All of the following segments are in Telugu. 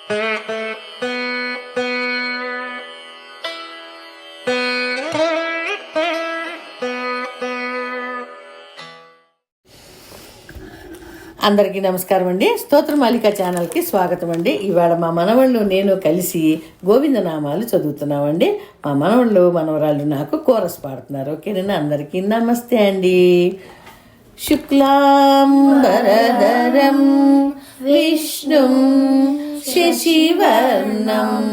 అందరికీ నమస్కారం అండి. స్తోత్రమాలిక ఛానల్కి స్వాగతం అండి. ఇవాళ మా మనవళ్ళు నేను కలిసి గోవిందనామాలు చదువుతున్నామండి. మా మనవళ్ళు మనవరాళ్ళు నాకు కోరస్ పాడుతున్నారు. ఓకేనా? అందరికీ నమస్తే అండి. శుక్లాంబరధరం విష్ణుం శశివర్ణం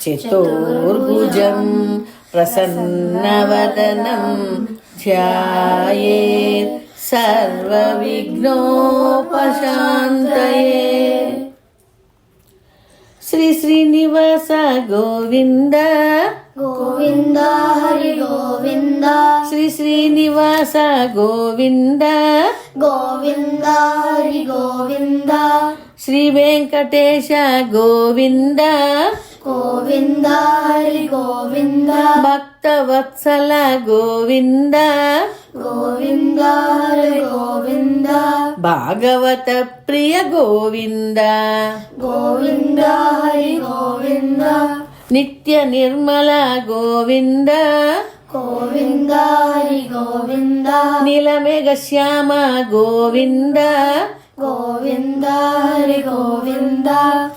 చతుర్భుజం ప్రసన్నవదనం ధ్యాయేత్ సర్వవిఘ్నోపశాంతయే. శ్రీ శ్రీనివాస గోవింద గోవింద హరి గోవింద. శ్రీ శ్రీనివాస గోవింద గోవింద హరి గోవింద. శ్రీ వెంకటేశ గోవింద గోవింద హరి గోవింద. భక్తవత్సల గోవింద గోవింద హరి గోవింద. భాగవత ప్రియ గోవింద గోవింద హరి గోవింద. నిత్య నిర్మల గోవింద గోవింద హరి గోవింద. నీలమేఘ శ్యామ గోవింద గోవింద హరి గోవింద.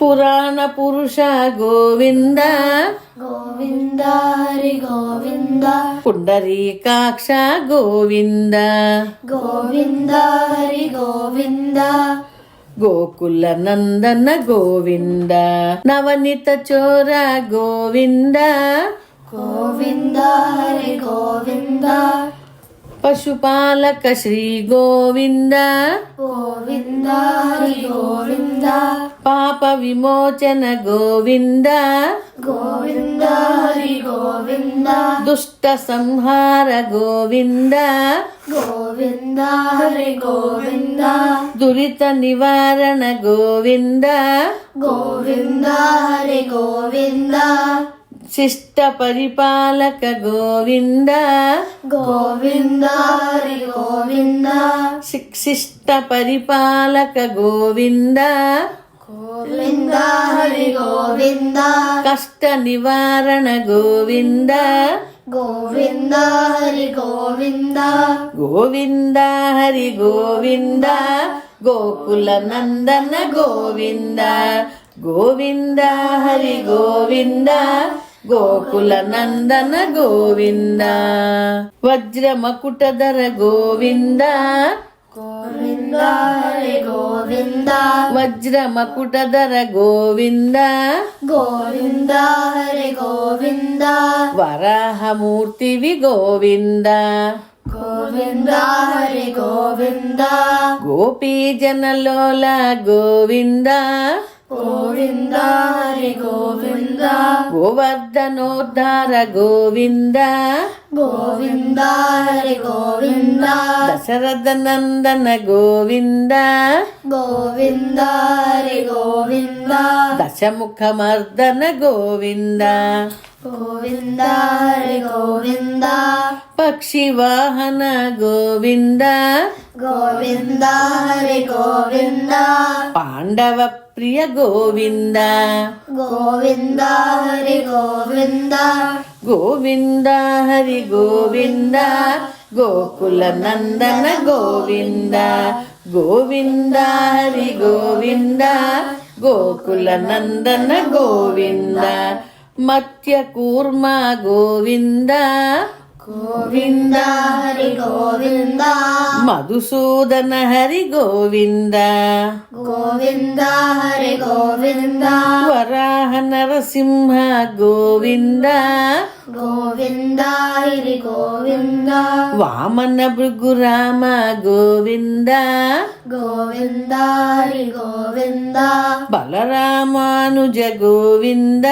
పురాణ పురుష గోవింద గోవింద హరి గోవింద. పుండరీకాక్ష గోవింద గోవింద హరి గోవింద. గోకుల నందన గోవింద. నవనిత చోర గోవింద గోవింద హరి గోవింద. పశుపాలక శ్రీ గోవింద గోవింద హరి గోవింద. పాప విమోచన గోవింద గోవింద హరి గోవింద. దుష్ట సంహార గోవింద గోవింద హరి గోవింద. దురిత నివారణ గోవింద గోవింద హరి గోవింద. శిష్ట పరిపాలక గోవింద గోవింద హరి గోవింద. శిష్ట పరిపాలక గోవింద గోవింద హరి గోవింద. కష్ట నివారణ గోవింద గోవింద హరి గోవింద. గోవింద హరి గోవింద. గోకుల నందన గోవింద. గోవింద హరి గోవింద. గోకుల నందన గోవింద. వజ్ర మకుటధర గోవింద గోవింద హరి గోవింద. వజ్ర మకుటధర గోవింద. గోవింద హరి గోవింద. వరాహమూర్తివి గోవింద. గోవింద హరి గోవింద. గోపీజనలోల గోవింద. గోవింద హరి గోవింద. గోవర్ధనోద్ధార గోవింద. గోవింద హరి గోవింద. దశరథ నందన గోవింద. గోవింద హరి గోవింద. దశముఖమర్దన గోవింద. గోవింద హరి గోవింద. పక్షి వాహన గోవింద. గోవింద హరి గోవింద. పాండవ ప్రియ గోవింద. గోవింద హరి గోవింద. గోవింద హరి గోవింద. గోకుల నందన గోవింద. గోవింద హరి గోవింద. గోకుల నందన గోవింద. మత్య కూర్మ గోవింద. గోవింద హరి గోవింద. మధుసూదన హరి గోవింద. గోవింద హరి గోవింద. వరాహ నరసింహ గోవింద. గోవింద హరి గోవింద. వామన భృగురామ గోవింద. గోవింద హరి గోవింద. బలరామానుజ గోవింద.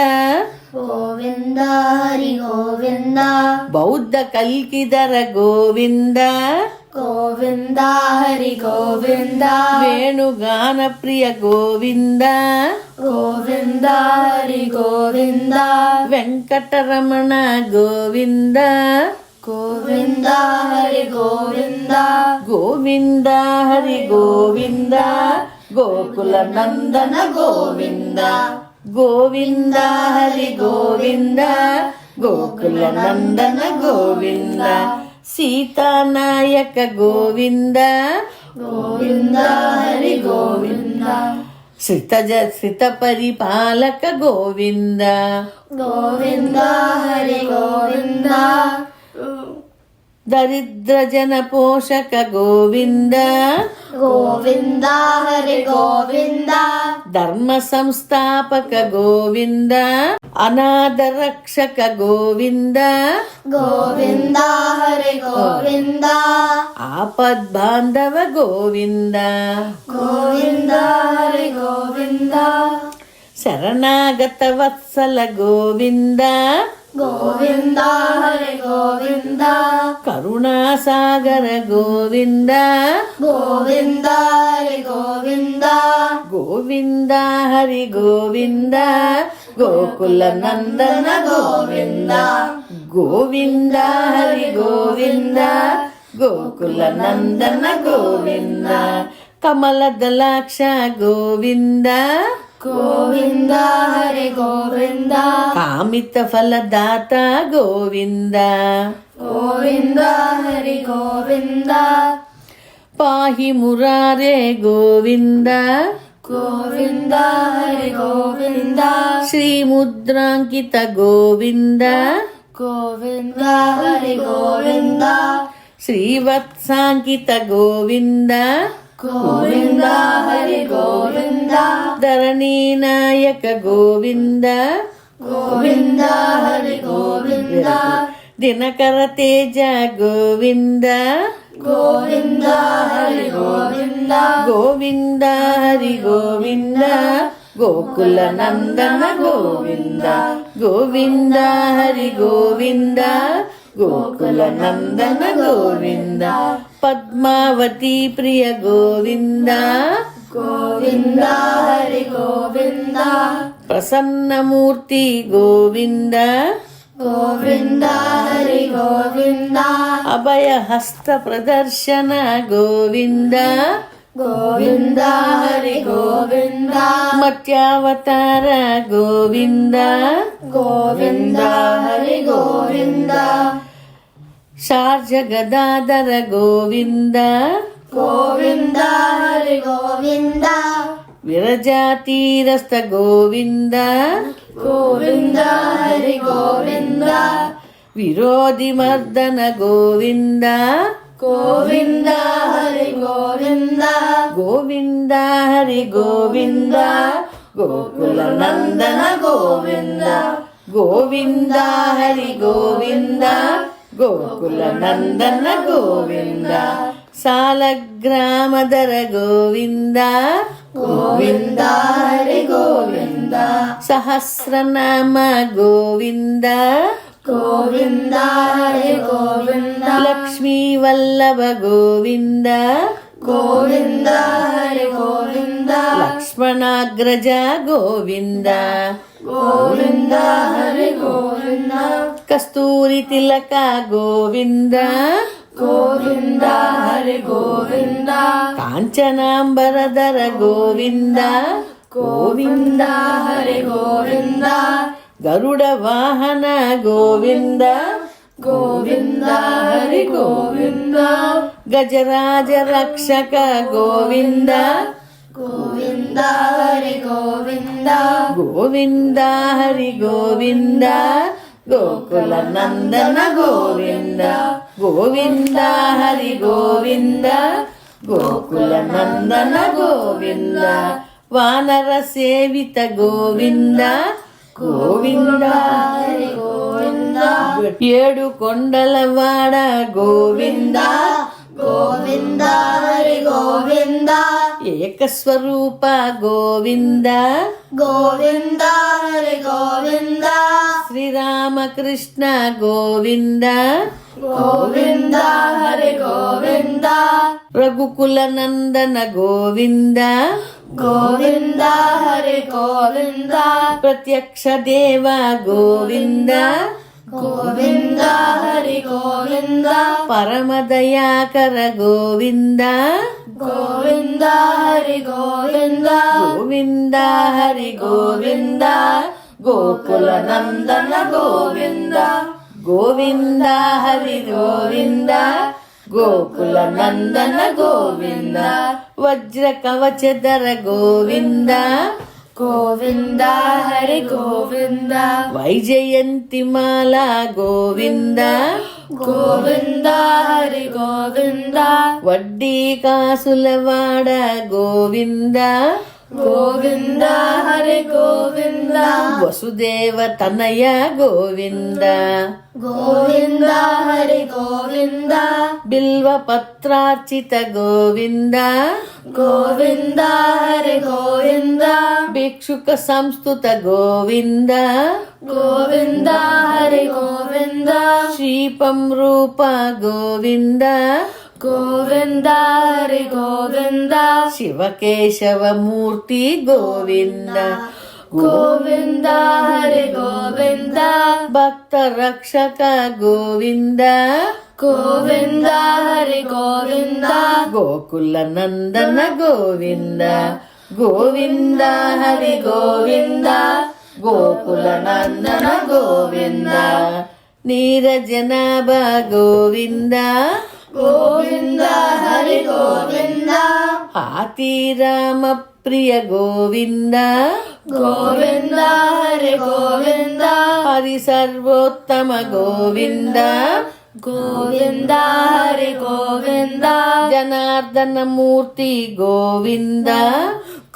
గోవింద హరి గోవింద. బౌద్ధ కల్కిధర గోవింద. గోవింద హరి గోవింద. వేణుగాన ప్రియ గోవింద. గోవింద హరి గోవింద. వెంకటరమణ గోవింద. గోవింద హరి గోవింద. గోవింద హరి గోవింద. గోకుల నందన గోవింద. గోవింద హరి గోవింద గోకుల నందన గోవింద సీతానాయక గోవింద గోవింద హరి గోవింద శ్రిత పరిపాలక గోవింద గోవింద హరి గోవింద దరిద్ర జన పోషక గోవింద గోవింద హరి గోవింద ధర్మ సంస్థాపక గోవింద అనాథ రక్షక గోవింద గోవింద హరి గోవింద ఆపద్ బాంధవ గోవింద గోవింద హరి గోవింద శరణాగత వత్సల గోవింద గోవింద హరి గోవింద కరుణాసాగర గోవింద గోవింద హరి గోవింద గోవింద హరి గోవింద గోకుల నందన గోవింద గోవింద హరి గోవింద గోకుల నందన గోవింద కమల దళాక్ష గోవింద గోవింద హరి గోవింద కామిత ఫలదాత గోవింద గోవింద హరి గోవింద పాహి మురారే గోవింద గోవింద హరి గోవింద శ్రీముద్రాంకిత గోవింద గోవింద హరి గోవింద శ్రీవత్సాంకిత గోవింద గోవింద హరి గోవింద ధరణీ నాయక గోవింద గోవింద హరి గోవింద దినకర తేజ గోవింద గోవింద హరి గోవింద గోవింద హరి గోవింద గోకుల నందన గోవింద గోవింద హరి గోవింద గోకుల నందన గోవింద పద్మావతి ప్రియ గోవింద గోవింద హరి గోవింద ప్రసన్నమూర్తి గోవింద గోవింద హరి గోవింద అభయ హస్త ప్రదర్శన గోవింద గోవింద హరి గోవింద మత్యావతార గోవింద గోవింద హరి గోవింద షార్జ గదాధర గోవింద గోవింద హరి గోవింద విరజాతీరస్థ గోవింద గోవింద హరి గోవింద విరోధి మర్దన గోవింద గోవింద హరి గోవింద గోవింద హరి గోవింద గోకుల నందన గోవింద గోవింద హరి గోవింద గోకుల నందన గోవింద సాలగ్రామధర గోవింద గోవింద హరి గోవింద సహస్రనామ గోవింద గోవింద హరి గోవింద లక్ష్మీ వల్లభ గోవింద గోవింద హరి గోవింద లక్ష్మణాగ్రజ గోవింద గోవింద హరి గోవింద కస్తూరి తిలక గోవింద గోవింద హరి గోవింద కాంచనాంబరధర గోవింద గోవింద హరి గోవింద గరుడ వాహన గోవింద గోవింద హరి గోవింద గజరాజ రక్షక గోవింద గోవింద హరి గోవింద గోవింద హరి గోవింద గోకుల నందన గోవింద గోవింద హరి గోవింద గోకుల నందన గోవింద వానర సేవిత గోవింద గోవింద హరి గోవింద ఏడు కొండలవాడ గోవింద గోవింద హరి గోవింద ఏకస్వరూప గోవింద గోవింద హరి గోవింద శ్రీరామకృష్ణ గోవింద గోవింద హరి గోవింద రఘుకుల నందన గోవింద గోవింద హరి గోవింద ప్రత్యక్ష దేవ గోవింద గోవింద హరి గోవింద పరమదయాకర గోవింద గోవింద హరి గోవింద గోవింద హరి గోవింద గోకుల నందన గోవింద గోవింద హరి గోవింద గోకుల నందన గోవింద వజ్ర కవచధర గోవింద గోవింద హరి గోవింద వైజయంతిమాల గోవింద గోవింద హరి గోవింద వడ్డీ కాసులవాడ గోవింద గోవింద హరి గోవింద వసుదేవ తనయ గోవింద గోవింద హరి గోవింద బిల్వ పత్రార్చిత గోవింద గోవింద హరి గోవింద భిక్షుక సంస్థుత గోవింద గోవింద హరి గోవింద శ్రీపం రూప గోవింద గోవింద హరి గోవింద శివకేశవమూర్తి గోవింద గోవింద హరి గోవింద భక్త రక్షక గోవింద గోవింద హరి గోవింద గోకుల నందన గోవింద గోవింద హరి గోవింద గోకుల నందన గోవింద నీరజనాభ గోవింద గోవింద హరి గోవింద హాతీరామ ప్రియ గోవింద గోవింద హరి గోవింద హరి సర్వోత్తమ గోవింద గోవింద హరి గోవింద జనార్దన మూర్తి గోవింద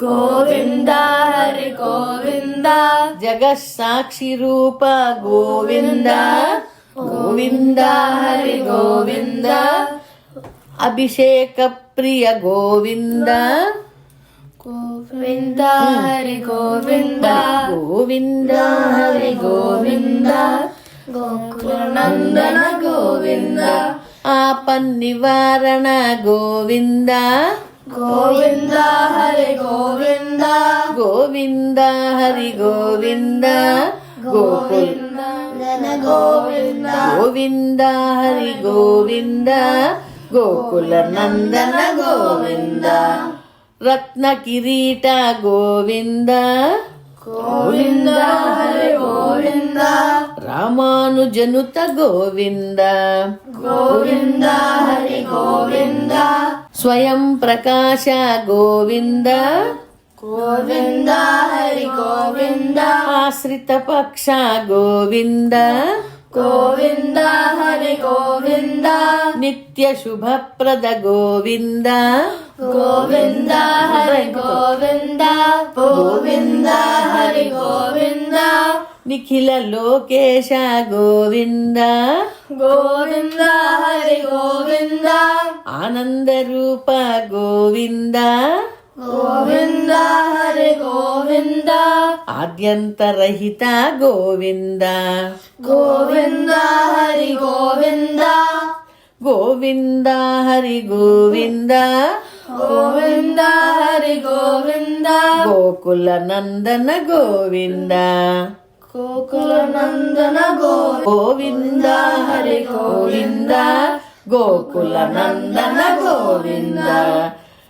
గోవింద హరి గోవింద జగస్సాక్షి రూప గోవింద గోవింద హరి గోవింద అభిషేక ప్రియ గోవింద గోవింద హరి గోవింద గోవింద హరి గోవింద గోకులనందన గోవింద ఆపన్నివారణ గోవింద గోవింద హరి గోవింద గోవింద హరి గోవింద గోకుల గోవింద గోవింద హరి గోవింద గోకుల నందన గోవింద రత్న కిరీట గోవింద గోవింద హరి గోవింద రామానుజనుత గోవింద గోవింద హరి గోవింద స్వయం ప్రకాశ గోవింద గోవింద హరి గోవింద ఆశ్రిత పక్ష గోవింద గోవింద హరి గోవింద నిత్య శుభప్రద గోవింద గోవింద హరి గోవింద గోవింద హరి గోవింద నిఖిల లోకేశ గోవింద గోవింద హరి గోవింద ఆనంద రూప గోవింద గోవింద హరి గోవింద ఆద్యంతరహిత గోవింద గోవింద హరి గోవింద గోవింద హరి గోవింద గోవింద హరి గోవింద గోకుల నందన గోవింద గోకులనందన గోవింద హరి గోవింద గోకుల నందన గోవింద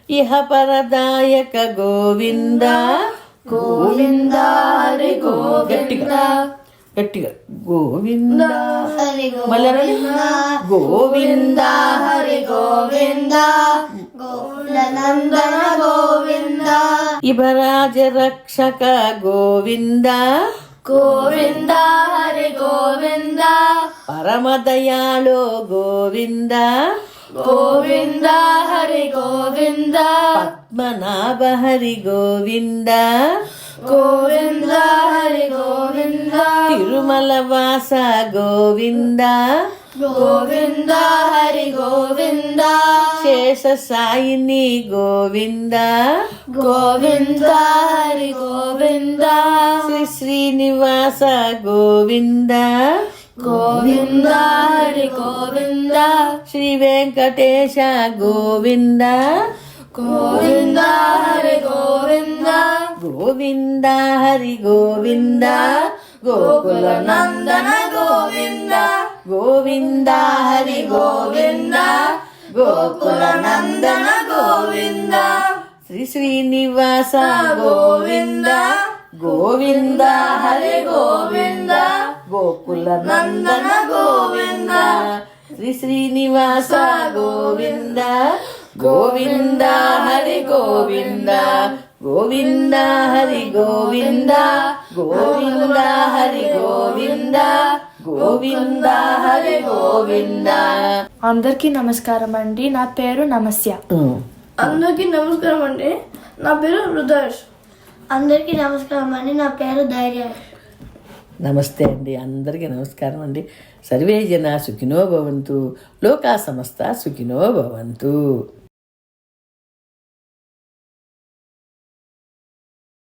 ఇహ పరదాయక గోవింద గోవింద హరి గోవింద గట్టిగా గోవింద హరి మళ్ళీ గోవింద హరి గోవింద గోకులనందన గోవింద ఇభరాజ రక్షక గోవింద గోవింద హరి గోవింద పరమదయాళో గోవింద గోవింద హరి గోవింద పద్మనాభ హరి గోవింద గోవింద హరి గోవింద తిరుమల వాస గోవింద గోవింద హరి గోవింద శేష సాయిని గోవింద గోవింద హరి గోవింద శ్రీ శ్రీనివాస గోవింద గోవింద హరి గోవింద శ్రీ వెంకటేశ గోవింద గోవింద హరి గోవింద గోవింద హరి గోవింద గోకుల నందన గోవింద గోవింద హరి గోవింద గోకుల నందన గోవింద శ్రీ శ్రీనివాస గోవింద గోవింద హరి గోవింద గోకుల నందన గోవింద శ్రీ శ్రీనివాస గోవింద గోవింద హరి గోవింద గోవింద హరి గోవింద గోవింద హరి గోవింద గోవింద హరి గోవింద. అందరికీ నమస్కారం అండి. నా పేరు నమస్య. అందరికీ నమస్కారం అండి. నా పేరు హృదయ్. అందరికీ నమస్కారం అండి. నా పేరు ధైర్య. నమస్తే అండి, అందరికీ నమస్కారం అండి. సర్వే జన సుఖినో భవంతు, లోకా సమస్త సుఖినో భవంతు.